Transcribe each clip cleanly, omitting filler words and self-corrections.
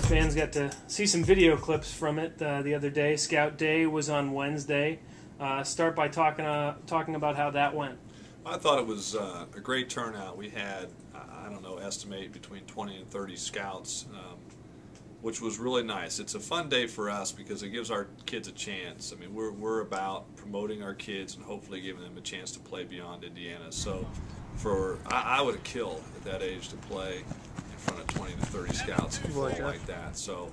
fans got to see some video clips from it the other day. Scout Day was on Wednesday. Start by talking about how that went. I thought it was a great turnout. We had, I don't know, estimate between 20 and 30 scouts, which was really nice. It's a fun day for us because it gives our kids a chance. I mean, we're about promoting our kids and hopefully giving them a chance to play beyond Indiana. So I would have killed at that age to play in front of 20 to 30 scouts in a fall like that. So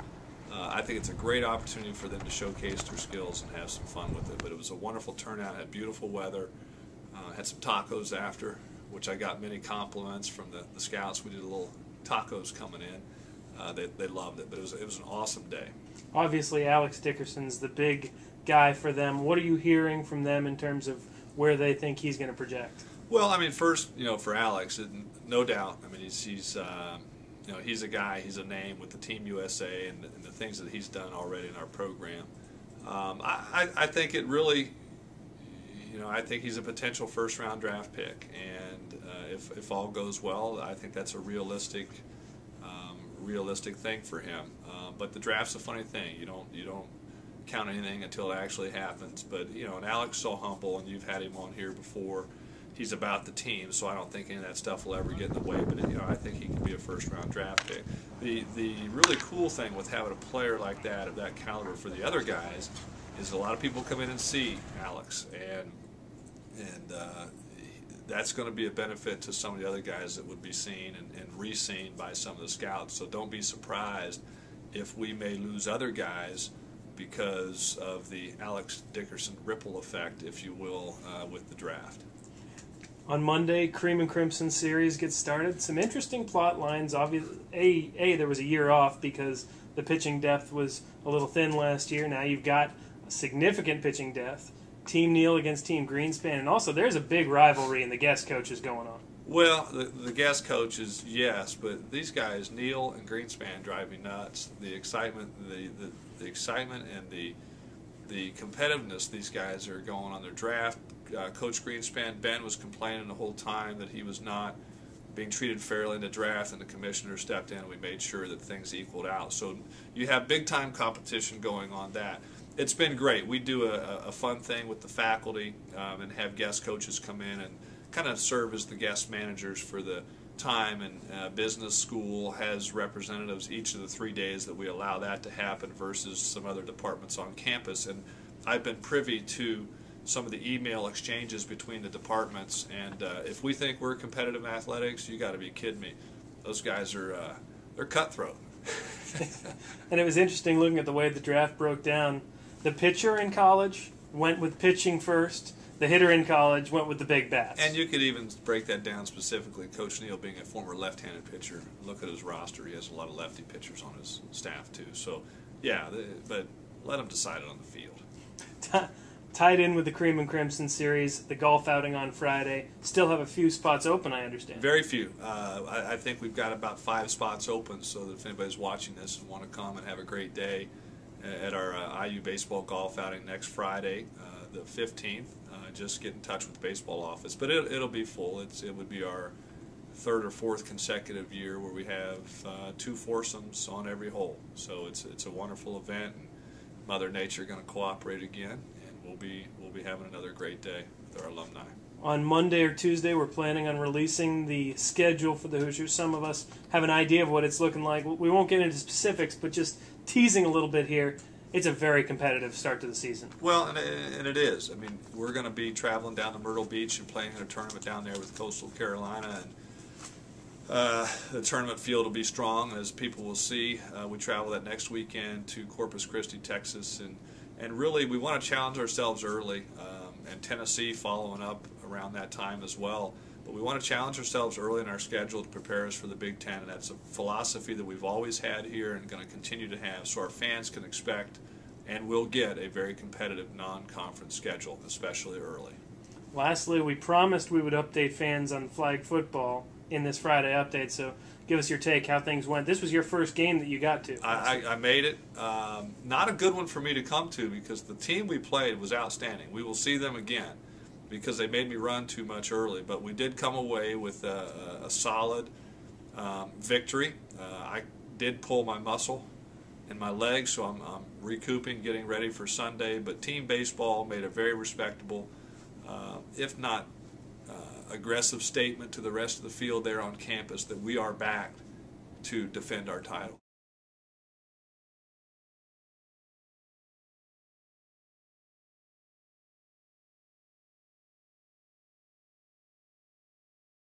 I think it's a great opportunity for them to showcase their skills and have some fun with it. But it was a wonderful turnout, had beautiful weather, had some tacos after, which I got many compliments from the scouts. We did a little tacos coming in. They loved it, but it was an awesome day. Obviously, Alex Dickerson's the big guy for them. What are you hearing from them in terms of where they think he's going to project? Well, I mean, first, for Alex, no doubt. I mean, he's a guy. He's a name with the Team USA and the things that he's done already in our program. I think it really, I think he's a potential first-round draft pick, and if all goes well, I think that's a realistic thing for him. But the draft's a funny thing. You don't count anything until it actually happens. But and Alex is so humble, and you've had him on here before. He's about the team, so I don't think any of that stuff will ever get in the way. But I think he can be a first-round draft pick. The really cool thing with having a player like that of that caliber for the other guys is a lot of people come in and see Alex, and that's going to be a benefit to some of the other guys that would be seen and re-seen by some of the scouts. So don't be surprised if we may lose other guys because of the Alex Dickerson ripple effect, if you will, with the draft. On Monday, Cream and Crimson series gets started. Some interesting plot lines. Obviously, there was a year off because the pitching depth was a little thin last year. Now you've got a significant pitching depth. Team Neal against Team Greenspan, and also there's a big rivalry in the guest coaches going on. Well, the guest coaches, yes, but these guys, Neal and Greenspan, drive me nuts. The excitement, the excitement, and the competitiveness these guys are going on their draft. Coach Greenspan, Ben was complaining the whole time that he was not being treated fairly in the draft, and the commissioner stepped in and we made sure that things equaled out. So you have big-time competition going on that. It's been great. We do a fun thing with the faculty and have guest coaches come in and kind of serve as the guest managers for the time, and business school has representatives each of the 3 days that we allow that to happen versus some other departments on campus. And I've been privy to some of the email exchanges between the departments, and if we think we're competitive in athletics, you got to be kidding me. Those guys are they're cutthroat. And it was interesting looking at the way the draft broke down. The pitcher in college went with pitching first. The hitter in college went with the big bats. And you could even break that down specifically. Coach Neal being a former left-handed pitcher, look at his roster. He has a lot of lefty pitchers on his staff too. So, yeah, but let them decide it on the field. Tied in with the Cream and Crimson series, the golf outing on Friday. Still have a few spots open, I understand. Very few. I think we've got about 5 spots open, so that if anybody's watching this and want to come and have a great day at our IU baseball golf outing next Friday, the 15th, just get in touch with the baseball office. But it'll be full. It would be our 3rd or 4th consecutive year where we have 2 foursomes on every hole. So it's a wonderful event, and Mother Nature going to cooperate again. We'll be having another great day with our alumni. On Monday or Tuesday, we're planning on releasing the schedule for the Hoosiers. Some of us have an idea of what it's looking like. We won't get into specifics, but just teasing a little bit here. It's a very competitive start to the season. Well, and it is. I mean, we're going to be traveling down to Myrtle Beach and playing in a tournament down there with Coastal Carolina, and the tournament field will be strong, as people will see. We travel that next weekend to Corpus Christi, Texas, and really, we want to challenge ourselves early, and Tennessee following up around that time as well. But we want to challenge ourselves early in our schedule to prepare us for the Big Ten, and that's a philosophy that we've always had here and going to continue to have, so our fans can expect and will get a very competitive non-conference schedule, especially early. Lastly, we promised we would update fans on flag football in this Friday update, so give us your take, how things went. This was your first game that you got to. I made it. Not a good one for me to come to because the team we played was outstanding. We will see them again because they made me run too much early. But we did come away with a solid victory. I did pull my muscle in my legs, so I'm recouping, getting ready for Sunday. But team baseball made a very respectable, if not aggressive statement to the rest of the field there on campus that we are back to defend our title.